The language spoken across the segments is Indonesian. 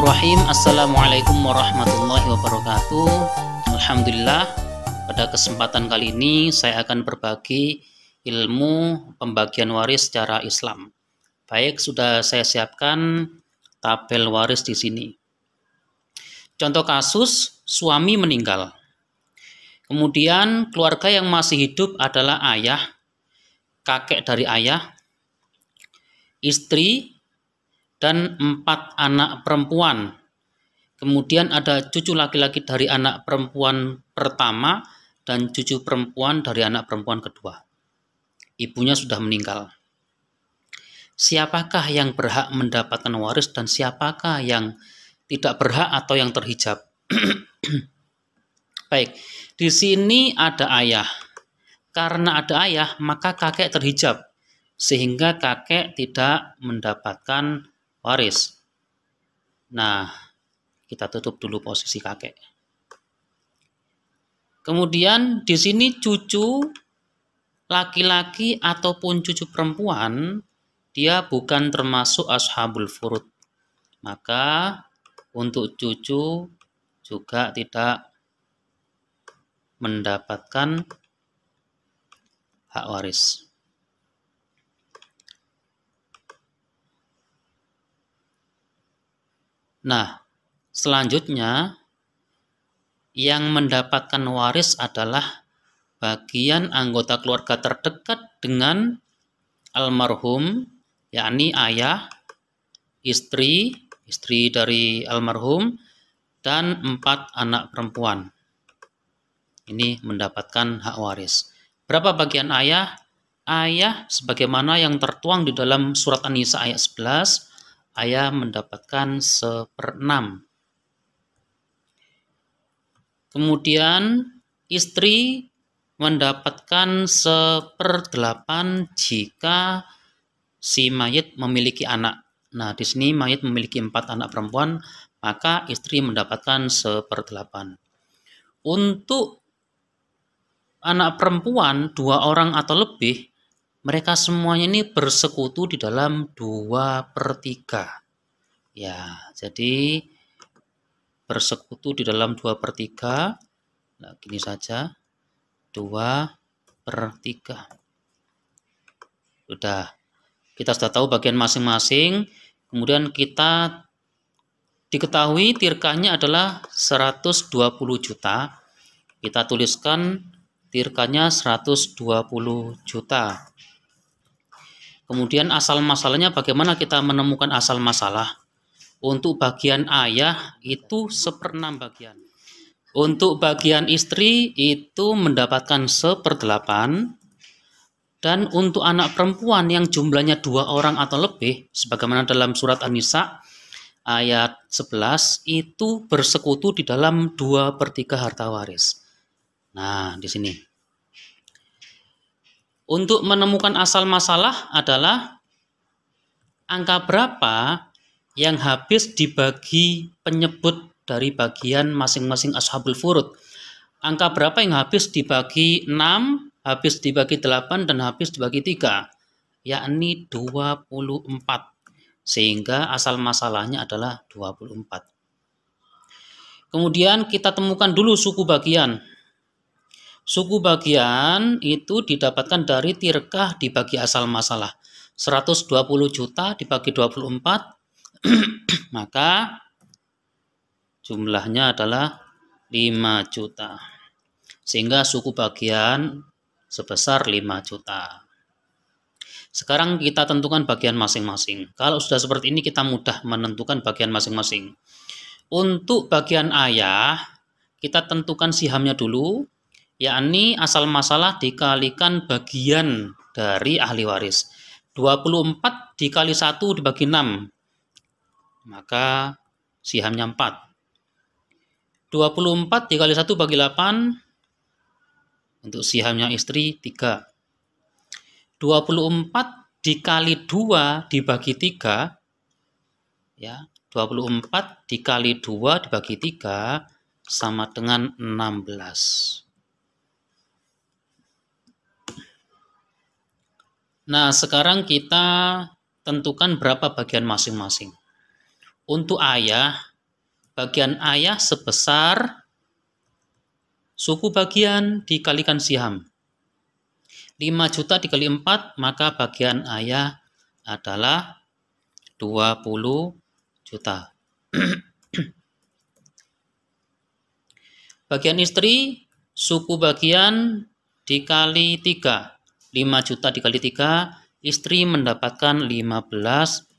Bismillahirrahmanirrahim. Assalamualaikum warahmatullahi wabarakatuh. Alhamdulillah, pada kesempatan kali ini saya akan berbagi ilmu pembagian waris secara Islam. Baik, sudah saya siapkan tabel waris di sini. Contoh kasus, suami meninggal. Kemudian keluarga yang masih hidup adalah ayah, kakek dari ayah, istri, dan 4 anak perempuan. Kemudian ada cucu laki-laki dari anak perempuan pertama dan cucu perempuan dari anak perempuan kedua. Ibunya sudah meninggal. Siapakah yang berhak mendapatkan waris dan siapakah yang tidak berhak atau yang terhijab? Baik, di sini ada ayah. Karena ada ayah, maka kakek terhijab, sehingga kakek tidak mendapatkan waris. Nah, kita tutup dulu posisi kakek. Kemudian di sini cucu laki-laki ataupun cucu perempuan, dia bukan termasuk ashabul furud. Maka untuk cucu juga tidak mendapatkan hak waris. Nah, selanjutnya yang mendapatkan waris adalah bagian anggota keluarga terdekat dengan almarhum, yakni ayah, istri dari almarhum, dan 4 anak perempuan. Ini mendapatkan hak waris. Berapa bagian ayah? Ayah sebagaimana yang tertuang di dalam surat An-Nisa ayat 11, ayah mendapatkan 1/6. Kemudian istri mendapatkan 1/8 jika si mayit memiliki anak. Nah, di sini mayit memiliki 4 anak perempuan, maka istri mendapatkan 1/8. Untuk anak perempuan 2 orang atau lebih, mereka semuanya ini bersekutu di dalam 2/3. Ya, jadi bersekutu di dalam 2/3. Nah, gini saja. 2/3. Sudah. Kita sudah tahu bagian masing-masing. Kemudian kita diketahui tirkahnya adalah 120 juta. Kita tuliskan tirkahnya 120 juta. Kemudian asal masalahnya, bagaimana kita menemukan asal masalah? Untuk bagian ayah itu 1/6 bagian. Untuk bagian istri itu mendapatkan 1/8. Dan untuk anak perempuan yang jumlahnya 2 orang atau lebih, sebagaimana dalam surat An-Nisa ayat 11, itu bersekutu di dalam 2/3 harta waris. Nah, di sini. Untuk menemukan asal masalah adalah angka berapa yang habis dibagi penyebut dari bagian masing-masing ashabul furud. Angka berapa yang habis dibagi 6, habis dibagi 8, dan habis dibagi 3, yakni 24. Sehingga asal masalahnya adalah 24. Kemudian kita temukan dulu suku bagian. Suku bagian itu didapatkan dari tirkah dibagi asal masalah. 120 juta dibagi 24, maka jumlahnya adalah 5 juta. Sehingga suku bagian sebesar 5 juta. Sekarang kita tentukan bagian masing-masing. Kalau sudah seperti ini kita mudah menentukan bagian masing-masing. Untuk bagian ayah, kita tentukan sihamnya dulu, yakni asal masalah dikalikan bagian dari ahli waris. 24 dikali 1 dibagi 6, maka sihamnya 4. 24 dikali 1 bagi 8, untuk sihamnya istri 3. 24 dikali 2 dibagi 3, ya, 24 dikali 2 dibagi 3 sama dengan 16. Nah, sekarang kita tentukan berapa bagian masing-masing. Untuk ayah, bagian ayah sebesar suku bagian dikalikan siham. 5 juta dikali 4, maka bagian ayah adalah 20 juta. Bagian istri, suku bagian dikali 3. 5 juta dikali 3, istri mendapatkan 15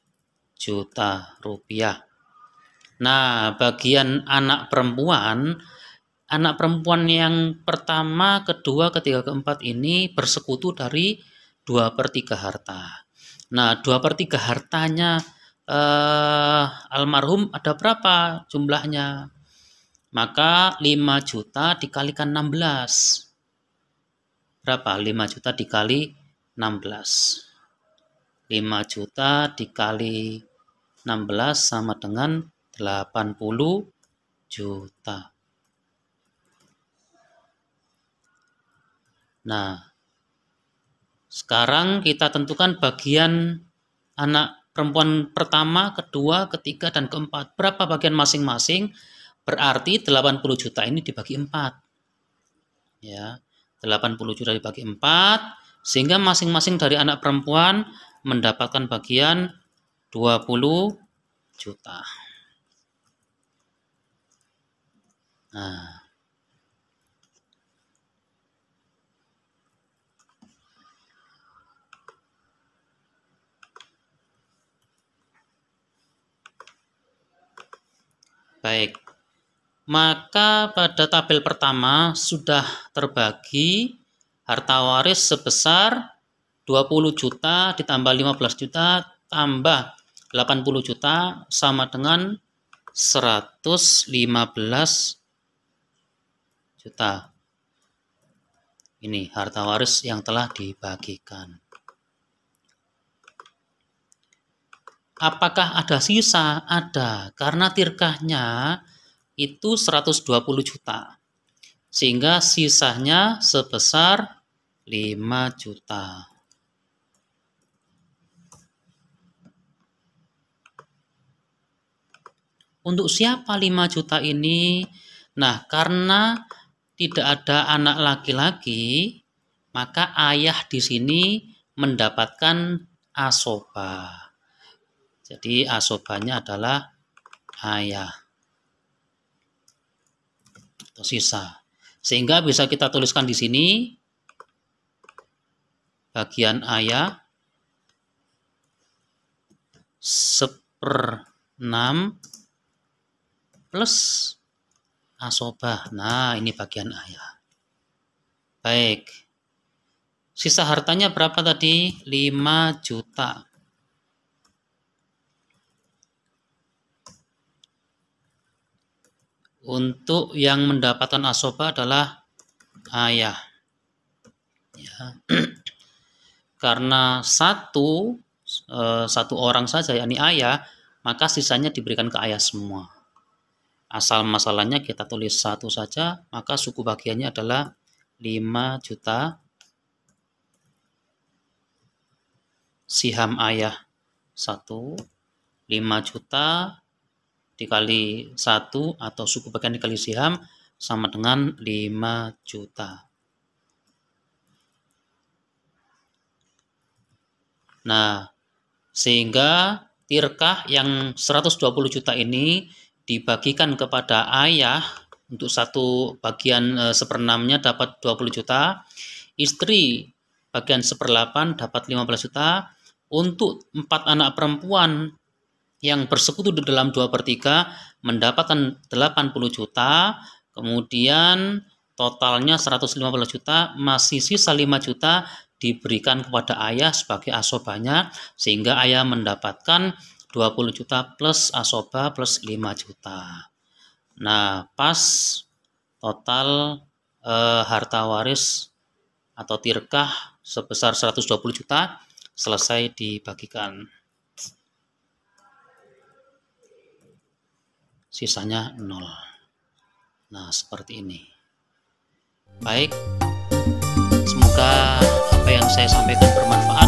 juta rupiah. Nah, bagian anak perempuan yang pertama, kedua, ketiga, keempat ini bersekutu dari 2/3 harta. Nah, 2/3 hartanya almarhum ada berapa jumlahnya? Maka 5 juta dikalikan 16. Berapa? 5 juta dikali 16. 5 juta dikali 16 sama dengan 80 juta. Nah, sekarang kita tentukan bagian anak perempuan pertama, kedua, ketiga, dan keempat. Berapa bagian masing-masing? Berarti 80 juta ini dibagi 4. Ya, 80 juta dibagi 4, sehingga masing-masing dari anak perempuan mendapatkan bagian 20 juta. Nah, baik. Maka pada tabel pertama sudah terbagi harta waris sebesar 20 juta ditambah 15 juta tambah 80 juta sama dengan 115 juta. Ini harta waris yang telah dibagikan. Apakah ada sisa? Ada, karena tirkahnya itu 120 juta. Sehingga sisanya sebesar 5 juta. Untuk siapa 5 juta ini? Nah, karena tidak ada anak laki-laki, maka ayah di sini mendapatkan asoba. Jadi asobanya adalah ayah atau sisa. Sehingga bisa kita tuliskan di sini bagian ayah 1/6 plus asobah. Nah, ini bagian ayah. Baik. Sisa hartanya berapa tadi? 5 juta. Untuk yang mendapatkan asobah adalah ayah. Ya. Karena satu orang saja, yakni ayah, maka sisanya diberikan ke ayah semua. Asal masalahnya kita tulis 1 saja, maka suku bagiannya adalah 5 juta. Siham ayah 1, 5 juta dikali 1 atau suku bagian dikali siham sama dengan 5 juta. Nah, sehingga tirkah yang 120 juta ini dibagikan kepada ayah untuk satu bagian 1/6-nya dapat 20 juta, istri bagian 1/8 dapat 15 juta, untuk 4 anak perempuan yang bersekutu di dalam 2/3 mendapatkan 80 juta, kemudian totalnya 115 juta, masih sisa 5 juta diberikan kepada ayah sebagai asobanya, sehingga ayah mendapatkan 20 juta plus asobah plus 5 juta. Nah, pas total harta waris atau tirkah sebesar 120 juta selesai dibagikan. Sisanya 0. Nah, seperti ini. Baik, semoga apa yang saya sampaikan bermanfaat.